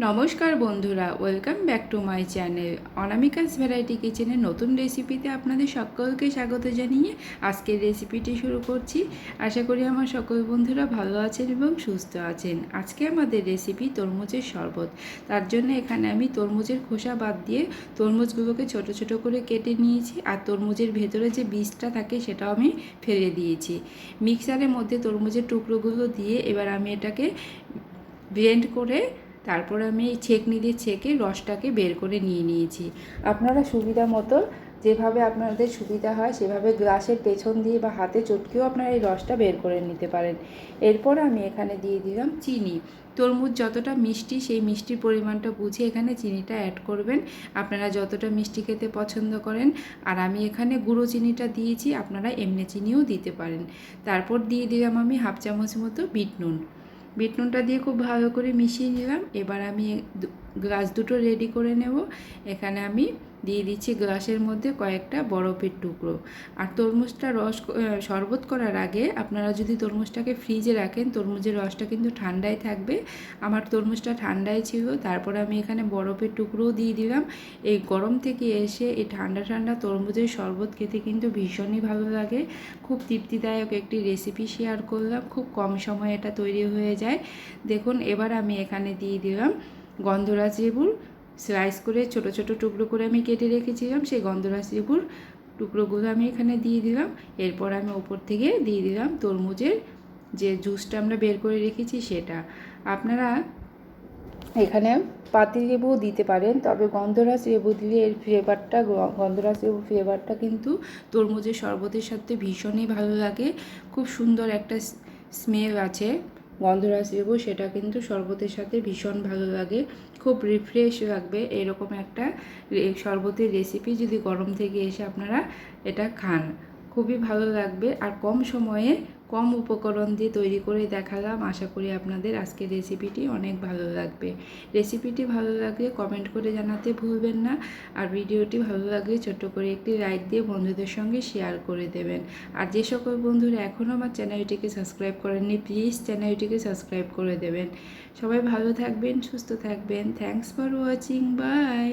নমস্কার বন্ধুরা, welcome back to my channel Anamika's variety কিচেনের নতুন রেসিপিতে আপনাদের সকলকে স্বাগত জানিয়ে আজকের রেসিপিটি শুরু করছি। আশা করি আমার সকল বন্ধুরা ভালো আছেন এবং সুস্থ আছেন। আজকে আমাদের রেসিপি তরমুজের শরবত। তার জন্য এখানে আমি তরমুজের খোসা বাদ দিয়ে তরমুজগুলোকে ছোট ছোট করে কেটে নিয়েছি, আর তরমুজের ভেতরে যে বীজটা থাকে সেটাও আমি ফেলে দিয়েছি। মিক্সারের মধ্যে তরমুজের টুকরোগুলো দিয়ে এবার আমি এটাকে ব্লেন্ড করে তারপর আমি এই ছেঁকনি দিয়ে ছেঁকে রসটাকে বের করে নিয়ে নিয়েছি। আপনারা সুবিধা মতো যেভাবে আপনাদের সুবিধা হয় সেভাবে গ্লাসের পেছন দিয়ে বা হাতে চটকেও আপনারা এই রসটা বের করে নিতে পারেন। এরপর আমি এখানে দিয়ে দিলাম চিনি। তরমুজ যতটা মিষ্টি সেই মিষ্টির পরিমাণটা বুঝে এখানে চিনিটা অ্যাড করবেন, আপনারা যতটা মিষ্টি খেতে পছন্দ করেন। আর আমি এখানে গুঁড়ো চিনিটা দিয়েছি, আপনারা এমনি চিনিও দিতে পারেন। তারপর দিয়ে দিলাম আমি হাফ চামচ মতো বিট নুন। বিট নুনটা দিয়ে খুব ভালো করে মিশিয়ে নিলাম। এবার আমি গ্লাস দুটো রেডি করে নেব। এখানে আমি দিয়ে দিচ্ছি গ্লাসের মধ্যে কয়েকটা বরফের টুকরো। আর তরমুজটা শরবত করার আগে আপনারা যদি তরমুজটাকে ফ্রিজে রাখেন, তরমুজের রসটা কিন্তু ঠান্ডায় থাকবে। আমার তরমুজটা ঠান্ডায় ছিল, তারপর আমি এখানে বরফের টুকরোও দিয়ে দিলাম। এই গরম থেকে এসে এই ঠান্ডা ঠান্ডা তরমুজের শরবত খেতে কিন্তু ভীষণই ভালো লাগে। খুব তৃপ্তিদায়ক একটি রেসিপি শেয়ার করলাম, খুব কম সময়ে এটা তৈরি হয়ে যায়। দেখুন, এবার আমি এখানে দিয়ে দিলাম গন্ধরাজ লেবুর স্লাইস করে ছোট ছোট টুকরো করে আমি কেটে রেখেছিলাম, সেই গন্ধরাজ লেবুর টুকরোগুলো আমি এখানে দিয়ে দিলাম। এরপর আমি ওপর থেকে দিয়ে দিলাম তরমুজের যে জুসটা আমরা বের করে রেখেছি সেটা। আপনারা এখানে পাতিলেবুও দিতে পারেন, তবে গন্ধরাজ লেবু দিলে এর ফ্লেভারটা, গন্ধরাজ লেবুর ফ্লেভারটা কিন্তু তরমুজের শরবতের সাথে ভীষণই ভালো লাগে। খুব সুন্দর একটা স্মেল আছে গন্ধরাজ লেবু, সেটা কিন্তু শরবতের সাথে ভীষণ ভালো লাগে, খুব রিফ্রেশ লাগবে। এরকম একটা শরবতের রেসিপি যদি গরম থেকে এসে আপনারা এটা খান, খুবই ভালো লাগবে। আর কম সময়ে কম উপকরণ দিয়ে তৈরি করে দেখালাম। আশা করি আপনাদের আজকের রেসিপিটি অনেক ভালো লাগবে। রেসিপিটি ভালো লাগলে কমেন্ট করে জানাতে ভুলবেন না। আর ভিডিওটি ভালো লাগলে ছোট্ট করে একটি লাইক দিয়ে বন্ধুদের সঙ্গে শেয়ার করে দেবেন। আর যে সকল বন্ধুরা এখনও আমার চ্যানেলটিকে সাবস্ক্রাইব করেননি, প্লিজ চ্যানেলটিকে সাবস্ক্রাইব করে দেবেন। সবাই ভালো থাকবেন, সুস্থ থাকবেন। Thanks for watching, by.